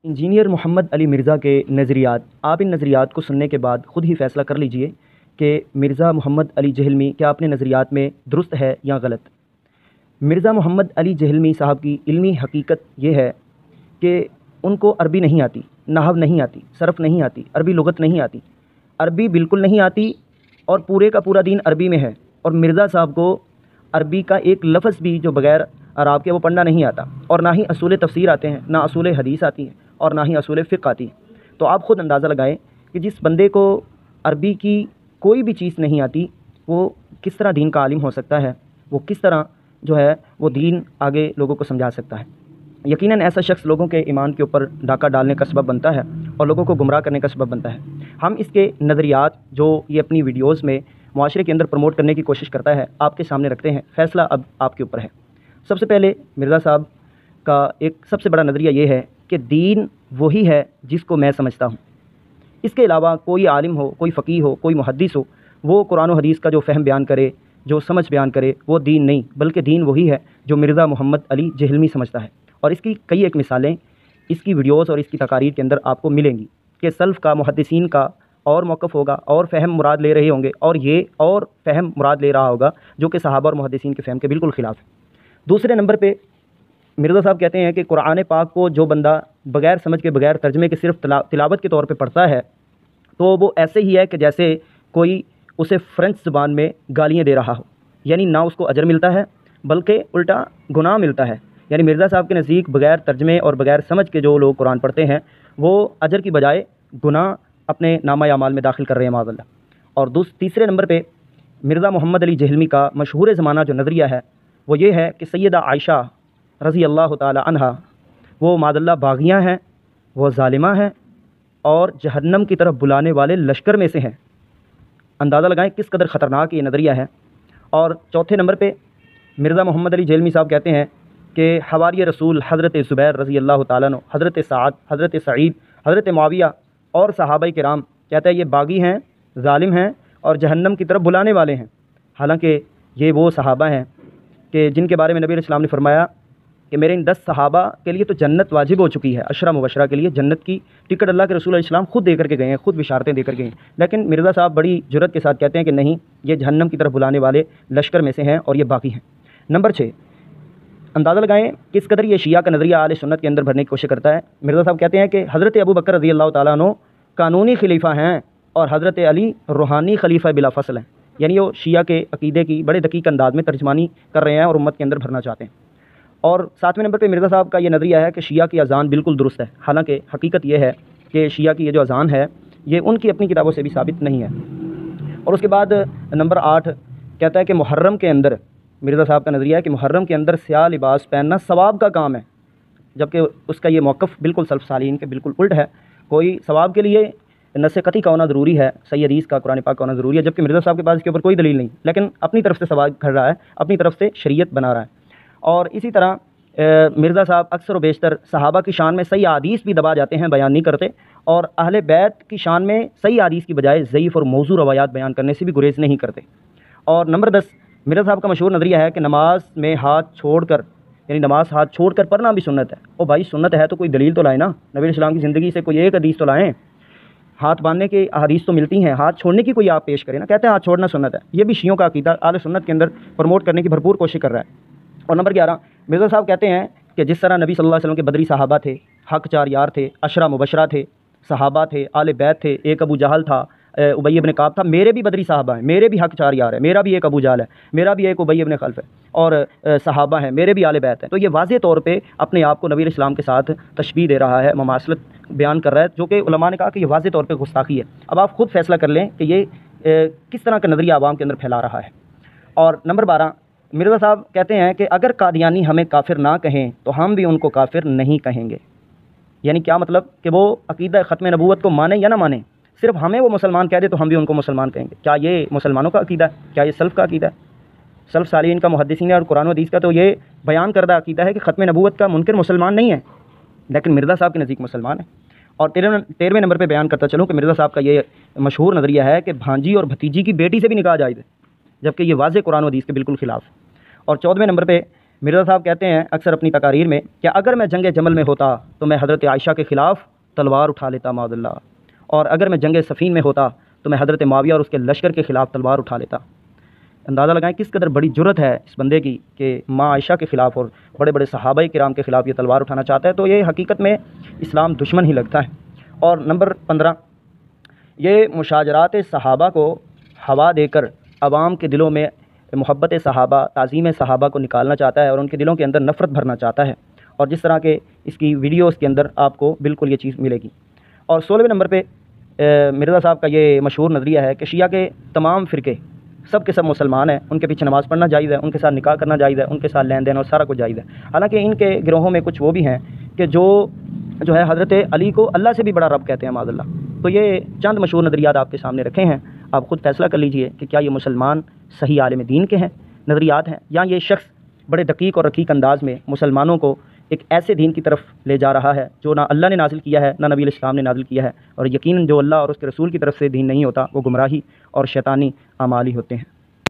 Engineer Mohammad Ali Mirza के नज़रियात। आप इन नज़रियात को सुनने के बाद ख़ुद ही फ़ैसला कर लीजिए कि मिर्ज़ा मोहम्मद अली जहलमी क्या अपने नज़रियात में दुरुस्त है या गलत। मिर्ज़ा मोहम्मद अली जहलमी साहब की इल्मी हकीकत ये है कि उनको अरबी नहीं आती, नहव नहीं आती, सरफ़ नहीं आती, अरबी लुगत नहीं आती, अरबी बिल्कुल नहीं आती और पूरे का पूरा दीन अरबी में है। और मिर्ज़ा साहब को अरबी का एक लफ्ज़ भी जो बग़ैर अराब के वो पढ़ना नहीं आता, और ना ही असूल तफ़सीर आते हैं, ना असूल हदीस आती हैं, और ना ही असूल फ़िक़्ह आती है। तो आप ख़ुद अंदाज़ा लगाएं कि जिस बंदे को अरबी की कोई भी चीज़ नहीं आती वो किस तरह दीन का आलिम हो सकता है, वो किस तरह जो है वो दीन आगे लोगों को समझा सकता है। यकीनन ऐसा शख्स लोगों के ईमान के ऊपर डाका डालने का सबब बनता है और लोगों को गुमराह करने का सबब बनता है। हम इसके नज़रियात जो ये अपनी वीडियोज़ में मुआशरे के अंदर प्रमोट करने की कोशिश करता है आपके सामने रखते हैं। फ़ैसला अब आपके ऊपर है। सबसे पहले मिर्ज़ा साहब का एक सबसे बड़ा नज़रिया ये है कि दीन वही है जिसको मैं समझता हूँ। इसके अलावा कोई आलिम हो, कोई फ़कीह हो, कोई मुहद्दिस हो, वो कुरान और हदीस का जो फ़हम बयान करे, जो समझ बयान करे, वो दीन नहीं, बल्कि दीन वही है जो मिर्ज़ा मोहम्मद अली जहलमी समझता है। और इसकी कई एक मिसालें इसकी वीडियोज़ और इसकी तकारीर के अंदर आपको मिलेंगी कि सल्फ़ का, मुहद्दिसीन का और मौक़िफ़ होगा और फ़हम मुराद ले रहे होंगे, और ये और फ़हम मुराद ले रहा होगा जो कि सहाबा और मुहद्दिसीन के फ़हम के बिल्कुल ख़िलाफ़ है। दूसरे नंबर पे मिर्ज़ा साहब कहते हैं कि कुरान पाक को जो बंदा बग़ैर समझ के, बग़ैर तर्जमे के सिर्फ तिलावत के तौर पे पढ़ता है तो वो ऐसे ही है कि जैसे कोई उसे फ़्रेंच ज़बान में गालियाँ दे रहा हो। यानी ना उसको अजर मिलता है बल्कि उल्टा गुनाह मिलता है। यानी मिर्ज़ा साहब के नज़दीक बग़ैर तर्जमे और बग़ैर समझ के जो लोग कुरान पढ़ते हैं वो अजर की बजाय गुनाह अपने नामा अमाल में दाखिल कर रहे हैं माज़अल्लाह। और तीसरे नंबर पर मिर्ज़ा मोहम्मद अली जहलमी का मशहूर ज़माना जो नज़रिया है वो ये है कि सैयदा आयशा रज़ी अल्लाह ताला अन्हा वो माज़अल्लाह बाग़ियाँ हैं, वो ज़ालिमा हैं और जहन्नम की तरफ बुलाने वाले लश्कर में से हैं। अंदाज़ा लगाएं किस कदर ख़तरनाक ये नज़रिया है। और चौथे नंबर पे मिर्ज़ा मोहम्मद अली जहलमी साहब कहते हैं कि हवारी रसूल हज़रत ज़ुबैर रज़ी अल्लाह ताला अन्हु, हज़रत साद, हज़रत सईद, हज़रत मुआविया और सहाबाए किराम, कहते हैं ये बागी हैं, ज़ालिम हैं और जहन्नम की तरफ बुलाने वाले हैं। हालांकि ये वो सहाबा हैं कि जिनके बारे में नबी इस्लाम ने फरमाया कि मेरे इन 10 सहाबा के लिए तो जन्नत वाजिब हो चुकी है। अशरा मुबशरा के लिए जन्नत की टिकट अल्लाह के रसूल इस्लाम खुद दे करके गए हैं, खुद बिशारतें दे कर गए हैं। लेकिन मिर्ज़ा साहब बड़ी जुर्रत के साथ कहते हैं कि नहीं, ये जहन्नम की तरफ बुलाने वाले लश्कर में से हैं और ये बाकी हैं। नंबर 6, अंदाज़ा लगाएं किस कदर ये शिया का नज़रिया आले सुन्नत के अंदर भरने की कोशिश करता है। मिर्ज़ा साहब कहते हैं कि हज़रत अबू बकर रज़ी अल्लाह ताला अन्हु कानूनी खलीफा हैं और हज़रत अली रूहानी खलीफा बिला फ़सल हैं। यानी वो शिया के अकीदे की बड़े दकीक अंदाज में तर्जमानी कर रहे हैं और उम्मत के अंदर भरना चाहते हैं। और 7वें नंबर पे मिर्ज़ा साहब का ये नज़रिया है कि शिया की अज़ान बिल्कुल दुरुस्त है। हालांकि हकीकत ये है कि शिया की ये जो अज़ान है ये उनकी अपनी किताबों से भी साबित नहीं है। और उसके बाद नंबर 8 कहता है कि मुहर्रम के अंदर, मिर्ज़ा साहब का नज़रिया है कि मुहर्रम के अंदर स्याह लिबास पहनना सवाब का काम है, जबकि उसका ये मौक़िफ़ बिल्कुल सल्फ़ सालीन के बिल्कुल उल्ट है। कोई सवाब के लिए नस्से कती का होना ज़रूरी है, सही हदीस का, कुरान पाक का होना ज़रूरी है, जबकि मिर्ज़ा साहब के पास इसके ऊपर कोई दलील नहीं, लेकिन अपनी तरफ से सवाब कर रहा है, अपनी तरफ से शरीयत बना रहा है। और इसी तरह मिर्ज़ा साहब अक्सर व बेशतर सहाबा की शान में सही हदीस भी दबा जाते हैं, बयान नहीं करते, और अहले बैत की शान में सही हदीस की बजाय ज़ईफ़ और मौजू रवायात बयान करने से भी गुरेज नहीं करते। और नंबर 10 मिर्ज़ा साहब का मशहूर नज़रिया है कि नमाज में हाथ छोड़कर, यानी नमाज हाथ छोड़कर पढ़ना भी सुन्नत है। ओ भाई, सुन्नत है तो कोई दलील तो लाए ना, नबी इस्लाम की ज़िंदगी से कोई एक हदीस तो लाएँ। हाथ बांधने की हदीस तो मिलती हैं, हाथ छोड़ने की कोई आप पेश करें ना। कहते हैं हाथ छोड़ना सुन्नत है। ये भी शियों का अकीदा आले सुन्नत के अंदर प्रमोट करने की भरपूर कोशिश कर रहा है। और नंबर 11 मिर्ज़ा साहब कहते हैं कि जिस तरह नबी सल्लल्लाहु अलैहि वसल्लम के बदरी सहाबा थे, हक 4 यार थे, अशरा मुबशरा थे, सहाबा थे, आले बैत थे, एक अबू जहल था, उबई इब्न काब था, मेरे भी बदरी साहबा हैं, मेरे भी हक 4 यार है, मेरा भी एक अबू जहल है, मेरा भी एक उबई इब्न खल्फ है, और सहाबा हैं, मेरे भी आले बैत हैं। तो ये वाज़े तौर पे अपने आप को नबी इस्लाम के साथ तशबीह दे रहा है, ममासलत बयान कर रहा है, जो कि उलमा ने कहा कि ये वाज़े तौर पे गुस्ताखी है। अब आप खुद फैसला कर लें कि ये किस तरह का नज़रिया आवाम के अंदर फैला रहा है। और नंबर 12 मिर्ज़ा साहब कहते हैं कि अगर कादियानी हमें काफिर ना कहें तो हम भी उनको काफिर नहीं कहेंगे। यानी क्या मतलब कि वो अकीदा ख़त्म नबूवत को माने या ना माने, सिर्फ हमें वो मुसलमान कह दे तो हम भी उनको मुसलमान कहेंगे। क्या ये मुसलमानों का अकीदा है? क्या ये सल्फ़ का अकीदा है? सल्फ़ सालीन का, मुहद्दिसीन और कुरान हदीस का तो ये बयान करदा अकीदा है कि ख़त्म नबूवत का मुनकिर मुसलमान नहीं है, लेकिन मिर्ज़ा साहब के नज़दीक मुसलमान है। और 13वें नंबर पर बयान करता चलूँ कि मिर्ज़ा साहब का ये मशहूर नज़रिया है कि भांजी और भतीजी की बेटी से भी निकाह जायज़ है, जबकि ये वाज़े कुरान हदीस के बिल्कुल ख़िलाफ़। और 14वें नंबर पे مرزا صاحب کہتے ہیں اکثر اپنی تقاریر میں کہ اگر میں جنگ جمل میں ہوتا تو میں حضرت عائشہ کے خلاف تلوار اٹھا لیتا معاذ اللہ، اور اگر میں جنگ صفین میں ہوتا تو میں حضرت معاویہ اور اس کے لشکر کے خلاف تلوار اٹھا لیتا۔ اندازہ لگائیں کس قدر بڑی جرت ہے اس بندے کی کہ ماں عائشہ کے خلاف اور بڑے بڑے صحابہ کرام کے خلاف یہ تلوار اٹھانا چاہتا ہے، تو یہ حقیقت میں اسلام دشمن ہی لگتا ہے۔ اور نمبر 15، یہ مشاجرات صحابہ کو ہوا دے کر عوام کے دلوں میں محبت صحابہ، تعظیم صحابہ کو نکالنا چاہتا ہے اور ان کے دلوں کے اندر نفرت بھرنا چاہتا ہے، اور جس طرح کے اس کی ویڈیوز کے اندر آپ کو بالکل یہ چیز ملے گی۔ اور 16ویں نمبر پہ مرزا صاحب کا یہ مشہور نظریہ ہے کہ شیعہ کے تمام فرقے سب کے سب مسلمان ہیں، ان کے پیچھے نماز پڑھنا جائز ہے، ان کے ساتھ نکاح کرنا جائز ہے، ان کے ساتھ لین دین اور سارا کچھ جائز ہے۔ حالانکہ ان کے گروہوں میں کچھ وہ بھی ہیں کہ جو ہے حضرت علی کو اللہ سے بھی بڑا رب کہتے ہیں معاذ اللہ۔ تو یہ چند مشہور نظریات آپ کے سامنے رکھے ہیں، آپ خود فیصلہ کر لیجئے کہ کیا یہ مسلمان صحیح عالم دین کے ہیں نظریات ہیں، یا یہ شخص بڑے دقیق اور رقیق انداز میں مسلمانوں کو ایک ایسے دین کی طرف لے جا رہا ہے جو نہ اللہ نے نازل کیا ہے نہ نبی علیہ السلام نے نازل کیا ہے، اور یقیناً جو اللہ اور اس کے رسول کی طرف سے دین نہیں ہوتا وہ گمراہی اور شیطانی اعمال ہی ہوتے ہیں۔